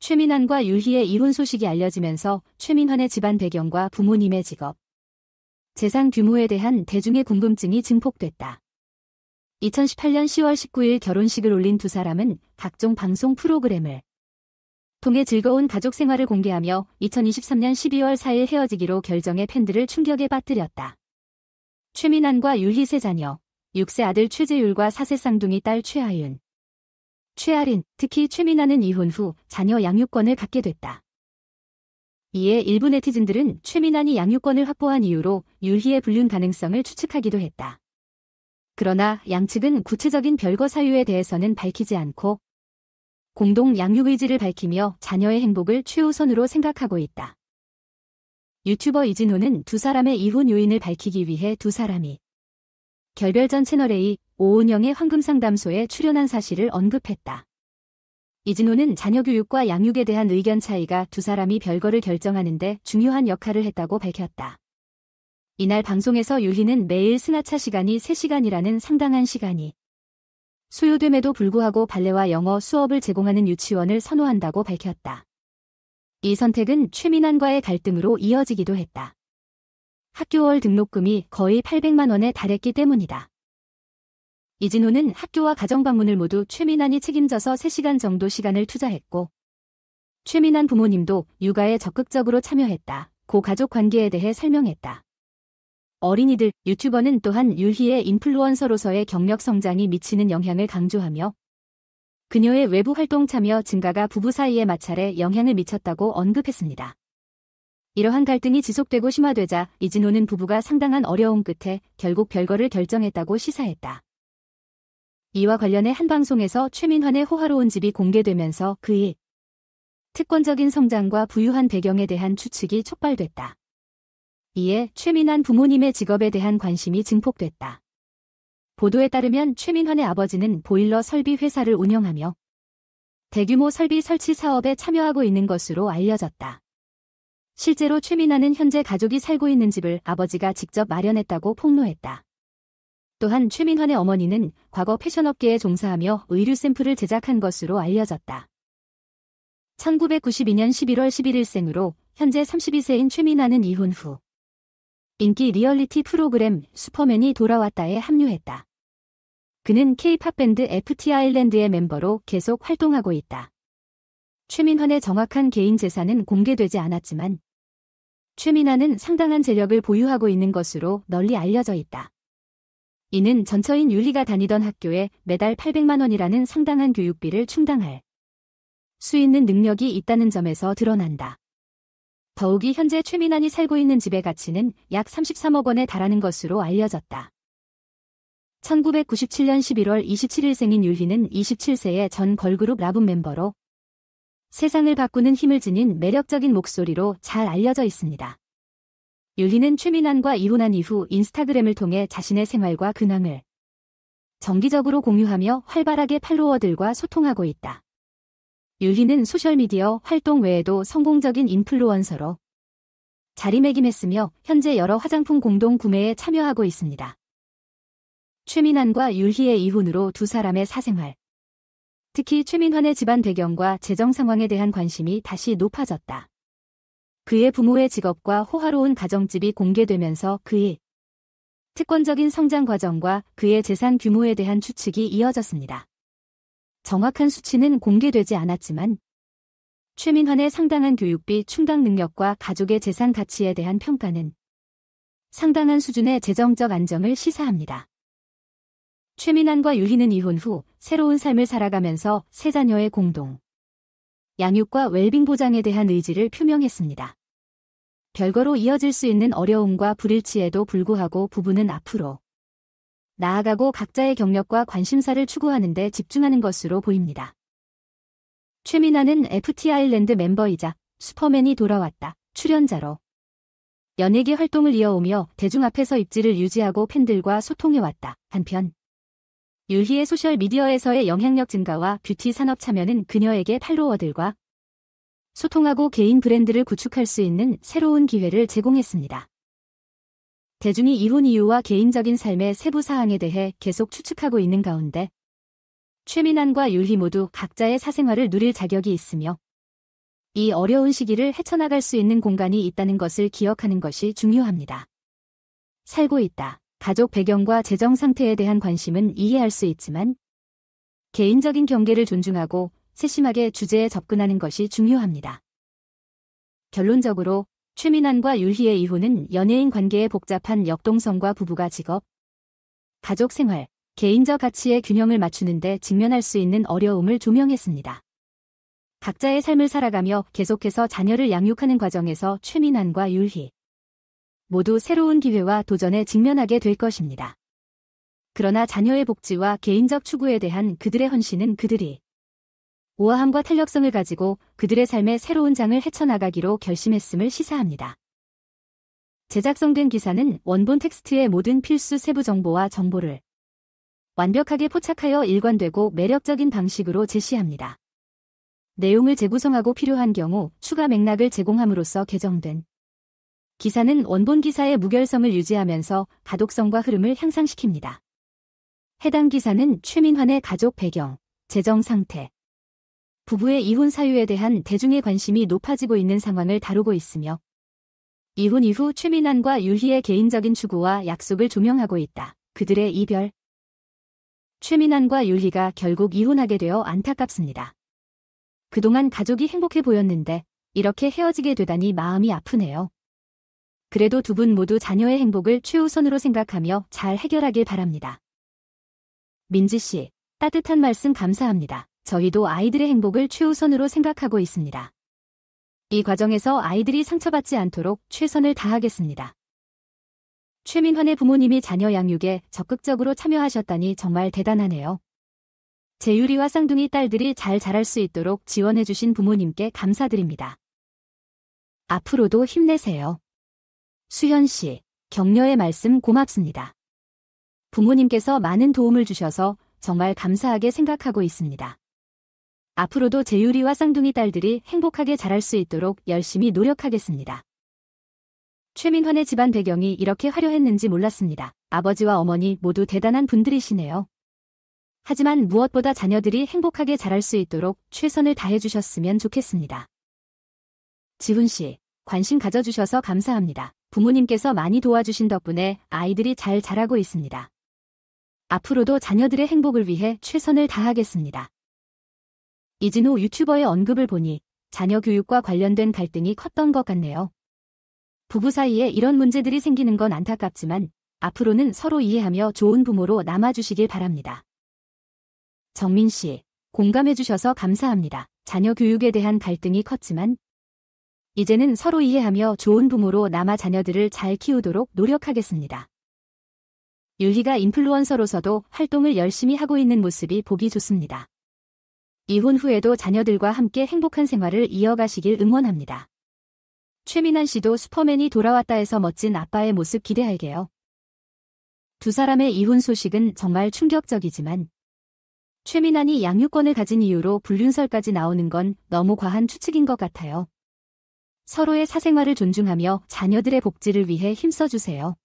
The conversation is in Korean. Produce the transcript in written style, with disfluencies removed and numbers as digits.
최민환과 율희의 이혼 소식이 알려지면서 최민환의 집안 배경과 부모님의 직업, 재산 규모에 대한 대중의 궁금증이 증폭됐다. 2018년 10월 19일 결혼식을 올린 두 사람은 각종 방송 프로그램을 통해 즐거운 가족 생활을 공개하며 2023년 12월 4일 헤어지기로 결정해 팬들을 충격에 빠뜨렸다. 최민환과 율희 세 자녀, 6세 아들 최재율과 4세 쌍둥이 딸 최하윤, 최아린, 특히 최민환은 이혼 후 자녀 양육권을 갖게 됐다. 이에 일부 네티즌들은 최민환이 양육권을 확보한 이유로 율희의 불륜 가능성을 추측하기도 했다. 그러나 양측은 구체적인 별거 사유에 대해서는 밝히지 않고 공동 양육 의지를 밝히며 자녀의 행복을 최우선으로 생각하고 있다. 유튜버 이진호는 두 사람의 이혼 요인을 밝히기 위해 두 사람이 결별전 채널A 오은영의 황금상담소에 출연한 사실을 언급했다. 이진호는 자녀 교육과 양육에 대한 의견 차이가 두 사람이 별거를 결정하는 데 중요한 역할을 했다고 밝혔다. 이날 방송에서 율희는 매일 승하차 시간이 3시간이라는 상당한 시간이 소요됨에도 불구하고 발레와 영어 수업을 제공하는 유치원을 선호한다고 밝혔다. 이 선택은 최민환과의 갈등으로 이어지기도 했다. 학교월 등록금이 거의 800만 원에 달했기 때문이다. 이진호는 학교와 가정 방문을 모두 최민환이 책임져서 3시간 정도 시간을 투자했고 최민환 부모님도 육아에 적극적으로 참여했다. 고 가족 관계에 대해 설명했다. 어린이들, 유튜버는 또한 율희의 인플루언서로서의 경력 성장이 미치는 영향을 강조하며 그녀의 외부 활동 참여 증가가 부부 사이에 마찰에 영향을 미쳤다고 언급했습니다. 이러한 갈등이 지속되고 심화되자 이진호는 부부가 상당한 어려움 끝에 결국 별거를 결정했다고 시사했다. 이와 관련해 한 방송에서 최민환의 호화로운 집이 공개되면서 그의 특권적인 성장과 부유한 배경에 대한 추측이 촉발됐다. 이에 최민환 부모님의 직업에 대한 관심이 증폭됐다. 보도에 따르면 최민환의 아버지는 보일러 설비 회사를 운영하며 대규모 설비 설치 사업에 참여하고 있는 것으로 알려졌다. 실제로 최민환은 현재 가족이 살고 있는 집을 아버지가 직접 마련했다고 폭로했다. 또한 최민환의 어머니는 과거 패션업계에 종사하며 의류 샘플을 제작한 것으로 알려졌다. 1992년 11월 11일생으로 현재 32세인 최민환은 이혼 후 인기 리얼리티 프로그램 슈퍼맨이 돌아왔다에 합류했다. 그는 K-팝 밴드 FT 아일랜드의 멤버로 계속 활동하고 있다. 최민환의 정확한 개인 재산은 공개되지 않았지만 최민환은 상당한 재력을 보유하고 있는 것으로 널리 알려져 있다. 이는 전처인 율희가 다니던 학교에 매달 800만 원이라는 상당한 교육비를 충당할 수 있는 능력이 있다는 점에서 드러난다. 더욱이 현재 최민환이 살고 있는 집의 가치는 약 33억 원에 달하는 것으로 알려졌다. 1997년 11월 27일생인 율희는 27세의 전 걸그룹 라붐 멤버로 세상을 바꾸는 힘을 지닌 매력적인 목소리로 잘 알려져 있습니다. 율희는 최민환과 이혼한 이후 인스타그램을 통해 자신의 생활과 근황을 정기적으로 공유하며 활발하게 팔로워들과 소통하고 있다. 율희는 소셜미디어 활동 외에도 성공적인 인플루언서로 자리매김했으며 현재 여러 화장품 공동 구매에 참여하고 있습니다. 최민환과 율희의 이혼으로 두 사람의 사생활, 특히 최민환의 집안 배경과 재정 상황에 대한 관심이 다시 높아졌다. 그의 부모의 직업과 호화로운 가정집이 공개되면서 그의 특권적인 성장 과정과 그의 재산 규모에 대한 추측이 이어졌습니다. 정확한 수치는 공개되지 않았지만 최민환의 상당한 교육비 충당 능력과 가족의 재산 가치에 대한 평가는 상당한 수준의 재정적 안정을 시사합니다. 최민환과 율희는 이혼 후 새로운 삶을 살아가면서 세 자녀의 공동 양육과 웰빙 보장에 대한 의지를 표명했습니다. 별거로 이어질 수 있는 어려움과 불일치에도 불구하고 부부는 앞으로 나아가고 각자의 경력과 관심사를 추구하는 데 집중하는 것으로 보입니다. 최민환은 FT 아일랜드 멤버이자 슈퍼맨이 돌아왔다 출연자로 연예계 활동을 이어오며 대중 앞에서 입지를 유지하고 팬들과 소통해왔다. 한편 율희의 소셜미디어에서의 영향력 증가와 뷰티 산업 참여는 그녀에게 팔로워들과 소통하고 개인 브랜드를 구축할 수 있는 새로운 기회를 제공했습니다. 대중이 이혼 이유와 개인적인 삶의 세부 사항에 대해 계속 추측하고 있는 가운데 최민환과 율희 모두 각자의 사생활을 누릴 자격이 있으며 이 어려운 시기를 헤쳐나갈 수 있는 공간이 있다는 것을 기억하는 것이 중요합니다. 살고 있다. 가족 배경과 재정 상태에 대한 관심은 이해할 수 있지만 개인적인 경계를 존중하고 세심하게 주제에 접근하는 것이 중요합니다. 결론적으로 최민환과 율희의 이혼은 연예인 관계의 복잡한 역동성과 부부가 직업, 가족 생활, 개인적 가치의 균형을 맞추는 데 직면할 수 있는 어려움을 조명했습니다. 각자의 삶을 살아가며 계속해서 자녀를 양육하는 과정에서 최민환과 율희 모두 새로운 기회와 도전에 직면하게 될 것입니다. 그러나 자녀의 복지와 개인적 추구에 대한 그들의 헌신은 그들이 우아함과 탄력성을 가지고 그들의 삶의 새로운 장을 헤쳐나가기로 결심했음을 시사합니다. 제작성된 기사는 원본 텍스트의 모든 필수 세부 정보와 정보를 완벽하게 포착하여 일관되고 매력적인 방식으로 제시합니다. 내용을 재구성하고 필요한 경우 추가 맥락을 제공함으로써 개정된 기사는 원본 기사의 무결성을 유지하면서 가독성과 흐름을 향상시킵니다. 해당 기사는 최민환의 가족 배경, 재정 상태, 부부의 이혼 사유에 대한 대중의 관심이 높아지고 있는 상황을 다루고 있으며 이혼 이후 최민환과 율희의 개인적인 추구와 약속을 조명하고 있다. 그들의 이별. 최민환과 율희가 결국 이혼하게 되어 안타깝습니다. 그동안 가족이 행복해 보였는데 이렇게 헤어지게 되다니 마음이 아프네요. 그래도 두 분 모두 자녀의 행복을 최우선으로 생각하며 잘 해결하길 바랍니다. 민지 씨, 따뜻한 말씀 감사합니다. 저희도 아이들의 행복을 최우선으로 생각하고 있습니다. 이 과정에서 아이들이 상처받지 않도록 최선을 다하겠습니다. 최민환의 부모님이 자녀 양육에 적극적으로 참여하셨다니 정말 대단하네요. 재유리와 쌍둥이 딸들이 잘 자랄 수 있도록 지원해주신 부모님께 감사드립니다. 앞으로도 힘내세요. 수현 씨, 격려의 말씀 고맙습니다. 부모님께서 많은 도움을 주셔서 정말 감사하게 생각하고 있습니다. 앞으로도 재유리와 쌍둥이 딸들이 행복하게 자랄 수 있도록 열심히 노력하겠습니다. 최민환의 집안 배경이 이렇게 화려했는지 몰랐습니다. 아버지와 어머니 모두 대단한 분들이시네요. 하지만 무엇보다 자녀들이 행복하게 자랄 수 있도록 최선을 다해주셨으면 좋겠습니다. 지훈 씨, 관심 가져주셔서 감사합니다. 부모님께서 많이 도와주신 덕분에 아이들이 잘 자라고 있습니다. 앞으로도 자녀들의 행복을 위해 최선을 다하겠습니다. 이진호 유튜버의 언급을 보니 자녀 교육과 관련된 갈등이 컸던 것 같네요. 부부 사이에 이런 문제들이 생기는 건 안타깝지만 앞으로는 서로 이해하며 좋은 부모로 남아주시길 바랍니다. 정민 씨, 공감해주셔서 감사합니다. 자녀 교육에 대한 갈등이 컸지만 이제는 서로 이해하며 좋은 부모로 남아 자녀들을 잘 키우도록 노력하겠습니다. 율희가 인플루언서로서도 활동을 열심히 하고 있는 모습이 보기 좋습니다. 이혼 후에도 자녀들과 함께 행복한 생활을 이어가시길 응원합니다. 최민환 씨도 슈퍼맨이 돌아왔다 해서 멋진 아빠의 모습 기대할게요. 두 사람의 이혼 소식은 정말 충격적이지만 최민환이 양육권을 가진 이유로 불륜설까지 나오는 건 너무 과한 추측인 것 같아요. 서로의 사생활을 존중하며 자녀들의 복지를 위해 힘써주세요.